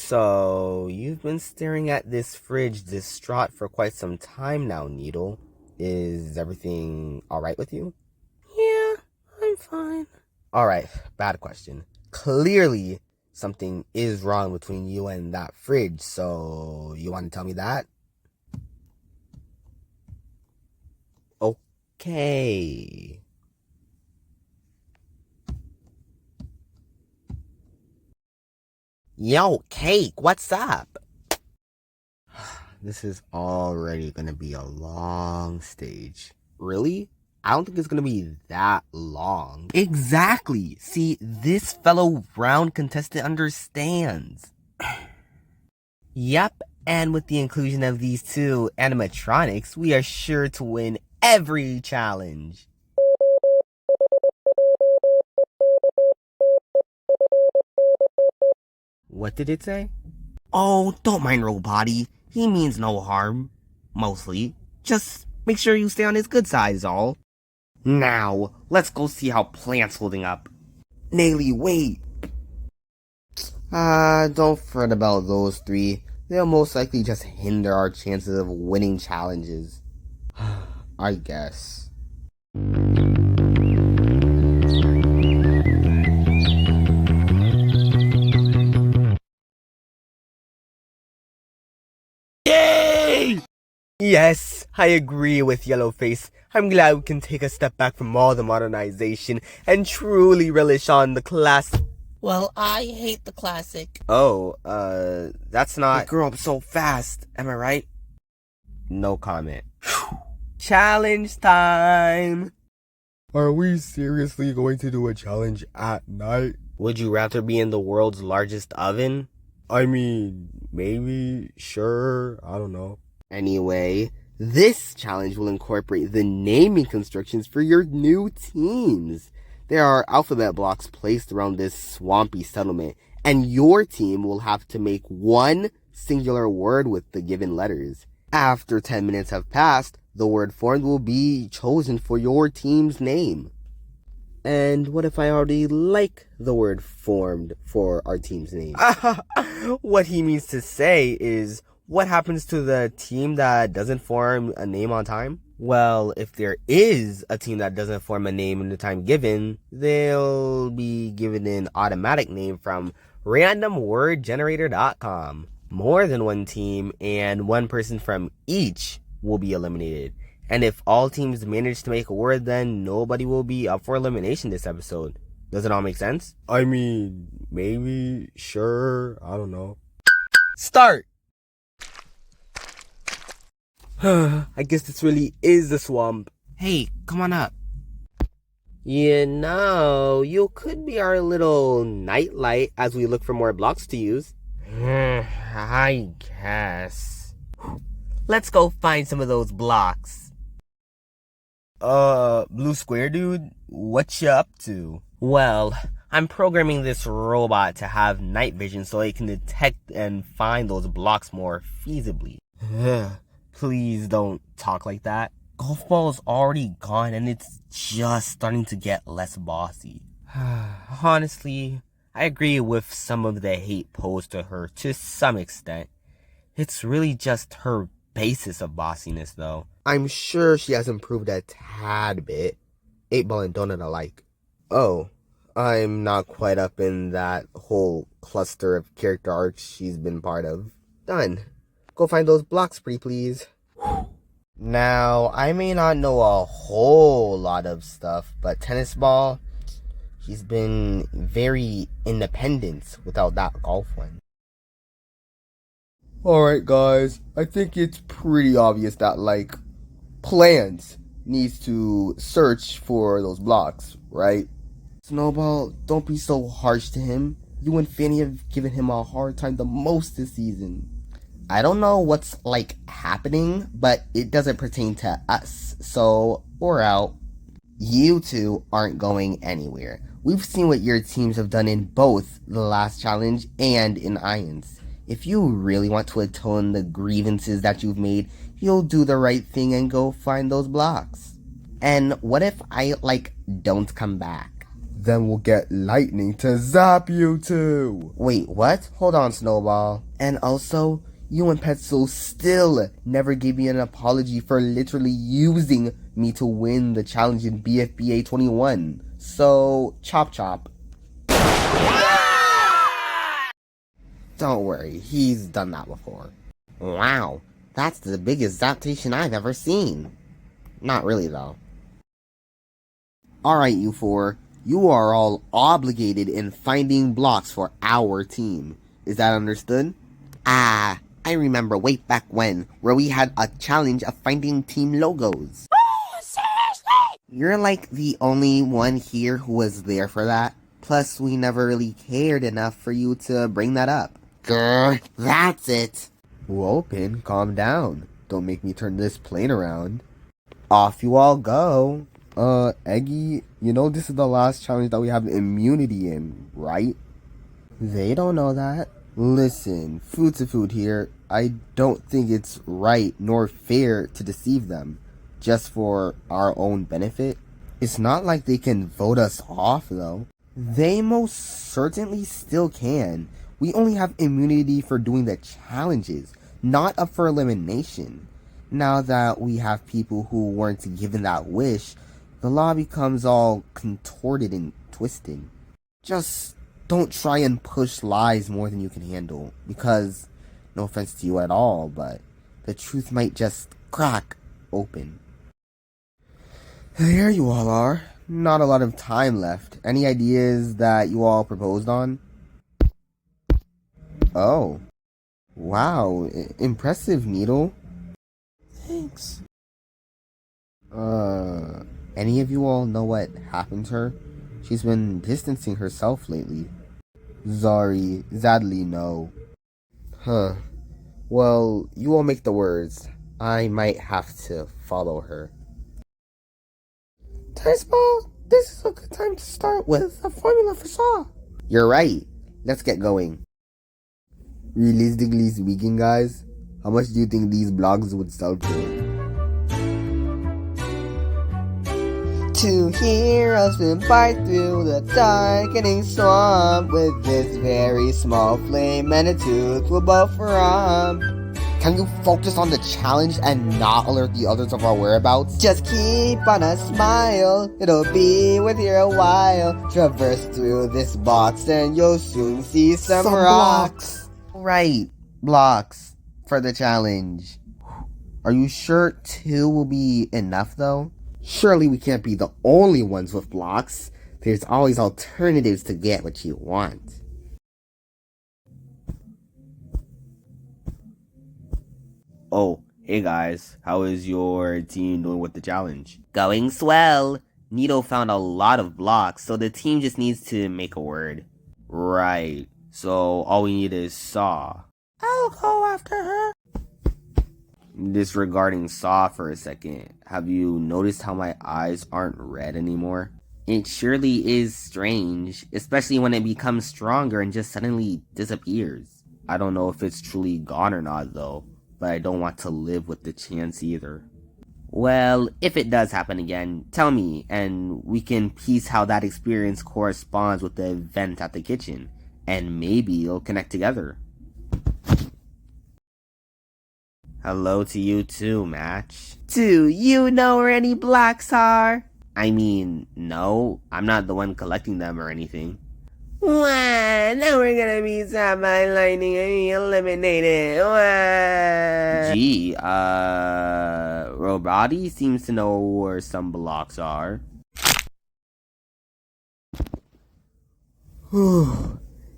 So, you've been staring at this fridge distraught for quite some time now, Needle. Is everything alright with you? Yeah, I'm fine. Alright, bad question. Clearly, something is wrong between you and that fridge, so you want to tell me that? Okay. Yo, Cake, what's up? This is already gonna be a long stage. Really? I don't think it's gonna be that long. Exactly! See, this fellow round contestant understands. Yep, and with the inclusion of these two animatronics, we are sure to win every challenge. What did it say? Oh, don't mind Robotty. He means no harm. Mostly. Just make sure you stay on his good side is all. Now, let's go see how Plant's holding up. Nayli, wait. Don't fret about those three. They'll most likely just hinder our chances of winning challenges. I guess. Yay! Yes, I agree with Yellowface. I'm glad we can take a step back from all the modernization and truly relish on the class. Well, I hate the classic. Oh, that's not... It grew up so fast, am I right? No comment. Challenge time! Are we seriously going to do a challenge at night? Would you rather be in the world's largest oven? I mean, maybe, sure, I don't know. Anyway, this challenge will incorporate the naming constructions for your new teams. There are alphabet blocks placed around this swampy settlement, and your team will have to make one singular word with the given letters. After 10 minutes have passed, the word formed will be chosen for your team's name. And what if I already like the word formed for our team's name? What he means to say is, what happens to the team that doesn't form a name on time? Well, if there is a team that doesn't form a name in the time given, they'll be given an automatic name from randomwordgenerator.com. More than one team and one person from each will be eliminated. And if all teams manage to make a word, then nobody will be up for elimination this episode. Does it all make sense? I mean, maybe, sure, I don't know. Start! I guess this really is the swamp. Hey, come on up. You know, you could be our little nightlight as we look for more blocks to use. I guess. Let's go find some of those blocks. Blue Square Dude, what you up to? Well, I'm programming this robot to have night vision so it can detect and find those blocks more feasibly. Please don't talk like that. Golf ball's already gone and it's just starting to get less bossy. Honestly, I agree with some of the hate posed to her to some extent. It's really just her basis of bossiness though. I'm sure she has improved a tad bit. 8-ball and donut alike. Oh, I'm not quite up in that whole cluster of character arcs she's been part of. Done. Go find those blocks, pretty please. Now, I may not know a whole lot of stuff, but tennis ball, she's been very independent without that golf one. Alright guys, I think it's pretty obvious that, Plants needs to search for those blocks, right? Snowball, don't be so harsh to him. You and Fanny have given him a hard time the most this season. I don't know what's, happening, but it doesn't pertain to us, so we're out. You two aren't going anywhere. We've seen what your teams have done in both the last challenge and in Iron's. If you really want to atone the grievances that you've made, you'll do the right thing and go find those blocks. And what if I, don't come back? then we'll get lightning to zap you too. Wait, what? Hold on, Snowball. And also, you and Petzl still never gave me an apology for literally using me to win the challenge in BFBA 21. So, chop chop. Don't worry, he's done that before. Wow, that's the biggest zaptation I've ever seen. Not really, though. Alright, you four. You are all obligated in finding blocks for our team. Is that understood? I remember way back when, where we had a challenge of finding team logos. Oh, seriously? You're like the only one here who was there for that. Plus, we never really cared enough for you to bring that up. Grr, that's it. Whoa, Pin, calm down. Don't make me turn this plane around. Off you all go. Eggy, you know this is the last challenge that we have immunity in, right? They don't know that. Listen, food to food here. I don't think it's right nor fair to deceive them, just for our own benefit. It's not like they can vote us off, though. They most certainly still can. We only have immunity for doing the challenges, not up for elimination. Now that we have people who weren't given that wish, the law becomes all contorted and twisted. Just don't try and push lies more than you can handle, because, no offense to you at all, but the truth might just crack open. There you all are. Not a lot of time left. Any ideas that you all proposed on? Oh. Wow. Impressive, Needle. Thanks. Any of you all know what happened to her? She's been distancing herself lately. Sorry, sadly no. Huh. Well, you all make the words. I might have to follow her. Ball, this is a good time to start with a formula for Saw. You're right. Let's get going. Realistically speaking, guys, how much do you think these blogs would sell for? Two heroes will bite through the darkening swamp with this very small flame and a tooth will both romp. Can you focus on the challenge and not alert the others of our whereabouts? Just keep on a smile, it'll be with you a while. Traverse through this box and you'll soon see some rocks. Right, blocks for the challenge. Are you sure 2 will be enough though? Surely we can't be the only ones with blocks. There's always alternatives to get what you want. Oh, hey guys, how is your team doing with the challenge? Going swell. Nito found a lot of blocks, so the team just needs to make a word. Right, so all we need is Saw. I'll go after her. Disregarding Saw for a second, have you noticed how my eyes aren't red anymore? It surely is strange, especially when it becomes stronger and just suddenly disappears. I don't know if it's truly gone or not though, but I don't want to live with the chance either. Well, if it does happen again, tell me, and we can piece how that experience corresponds with the event at the kitchen, and maybe it'll connect together. Hello to you too, Match. Do you know where any blocks are? I mean, no, I'm not the one collecting them or anything. What? Now we're gonna be zapped by lightning and be eliminated. What? Gee, Robati seems to know where some blocks are.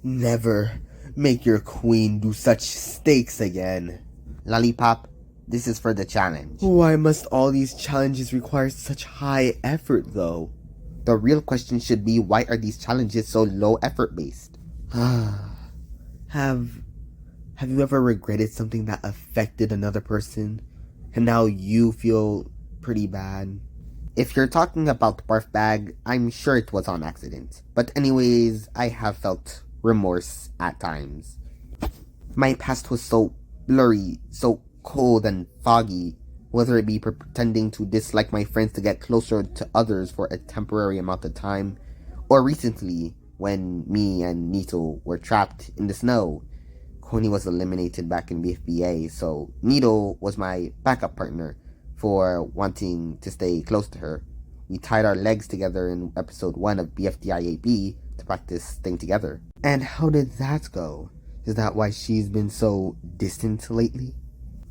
Never make your queen do such stakes again. Lollipop, this is for the challenge. Why must all these challenges require such high effort, though? The real question should be, why are these challenges so low effort based? Have you ever regretted something that affected another person, and now you feel pretty bad? If you're talking about the barf bag, I'm sure it was on accident. But anyways, I have felt remorse at times. My past was so blurry, so cold and foggy, whether it be pretending to dislike my friends to get closer to others for a temporary amount of time, Or recently, when me and Nito were trapped in the snow, Coney was eliminated back in BFBA, so Nito was my backup partner for wanting to stay close to her. We tied our legs together in episode 1 of BFDIAB to practice staying together. And how did that go? Is that why she's been so distant lately?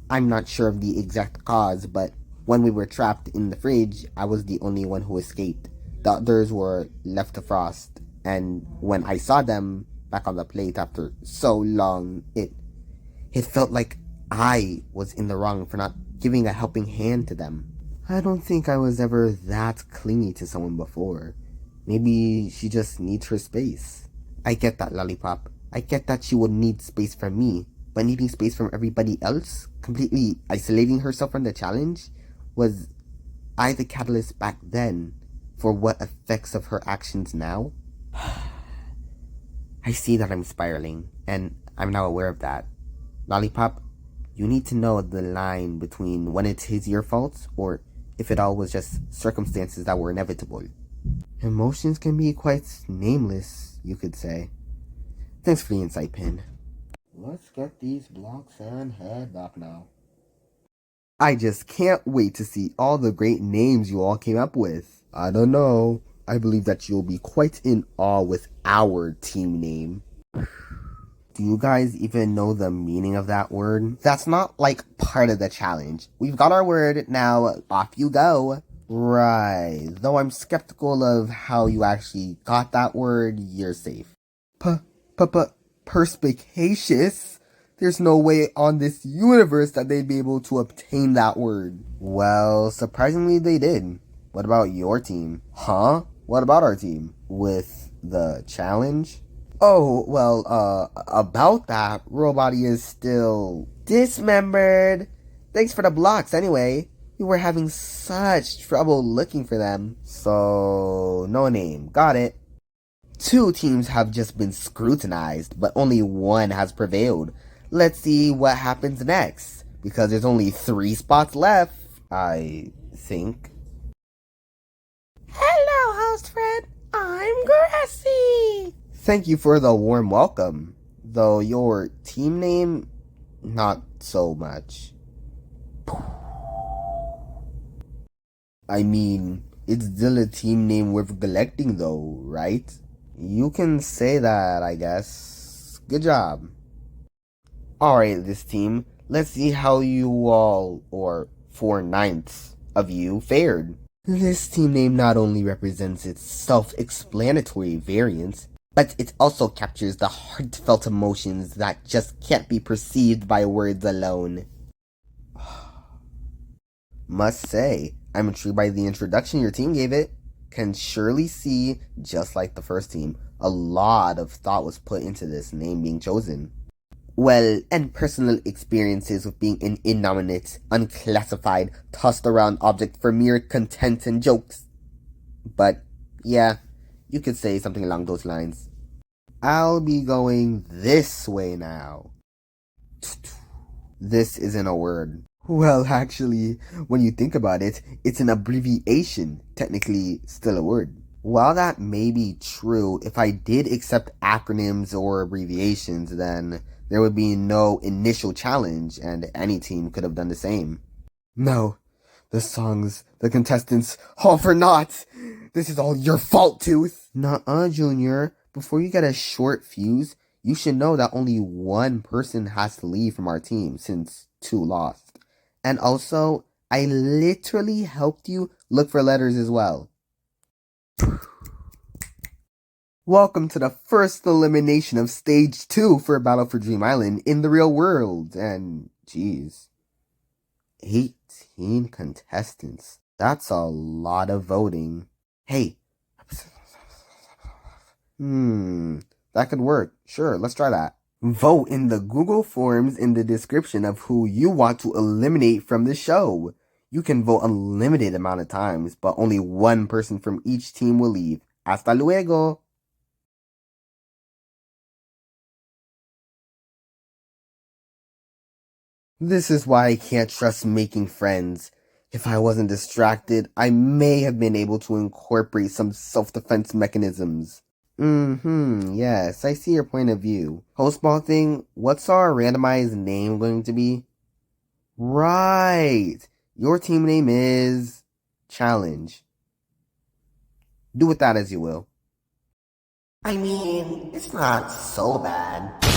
I'm not sure of the exact cause, but when we were trapped in the fridge, I was the only one who escaped. The others were left to frost, and when I saw them back on the plate after so long, it felt like I was in the wrong for not giving a helping hand to them. I don't think I was ever that clingy to someone before. Maybe she just needs her space. I get that, Lollipop. I get that she would need space from me, but needing space from everybody else, completely isolating herself from the challenge, was I the catalyst back then for what effects of her actions now? I see that I'm spiraling, and I'm now aware of that. Lollipop, you need to know the line between when it is your fault or if it all was just circumstances that were inevitable. Emotions can be quite nameless, you could say. Thanks for the insight, Pin. Let's get these blocks and head back now. I just can't wait to see all the great names you all came up with. I don't know. I believe that you'll be quite in awe with our team name. Do you guys even know the meaning of that word? That's not like part of the challenge. We've got our word, now off you go. Right, though I'm skeptical of how you actually got that word, you're safe. Perspicacious? There's no way on this universe that they'd be able to obtain that word. Well, surprisingly they did. What about your team? Huh? What about our team? With the challenge? Oh, well, about that, Robody is still dismembered. Thanks for the blocks anyway. We were having such trouble looking for them. So, no name. Got it. 2 teams have just been scrutinized, but only 1 has prevailed. Let's see what happens next, because there's only 3 spots left, I think. Hello, host friend. I'm Grassy. Thank you for the warm welcome, though your team name, not so much. I mean, it's still a team name worth collecting though, right? You can say that, I guess. Good job. Alright, this team, let's see how you all, or 4/9 of you, fared. This team name not only represents its self-explanatory variance, but it also captures the heartfelt emotions that just can't be perceived by words alone. Must say, I'm intrigued by the introduction your team gave it. Can surely see, just like the first team, a lot of thought was put into this name being chosen. Well, and personal experiences with being an innominate, unclassified, tossed around object for mere content and jokes. But, yeah, you could say something along those lines. I'll be going this way now. This isn't a word. Well, actually, when you think about it, it's an abbreviation, technically still a word. While that may be true, if I did accept acronyms or abbreviations, then there would be no initial challenge, and any team could have done the same. No, the songs, the contestants, all for naught. This is all your fault, Tooth. Nuh-uh, Junior. Before you get a short fuse, you should know that only 1 person has to leave from our team, since 2 lost. And also, I literally helped you look for letters as well. Welcome to the first elimination of Stage 2 for Battle for Dream Island in the real world. And, geez, 18 contestants. That's a lot of voting. Hey. That could work. Sure, let's try that. Vote in the Google Forms in the description of who you want to eliminate from the show. You can vote unlimited amount of times, but only 1 person from each team will leave. Hasta luego! This is why I can't trust making friends. If I wasn't distracted, I may have been able to incorporate some self-defense mechanisms. Yes, I see your point of view. Hostball thing, what's our randomized name going to be? Right! Your team name is... Challenge. Do with that as you will. I mean, it's not so bad.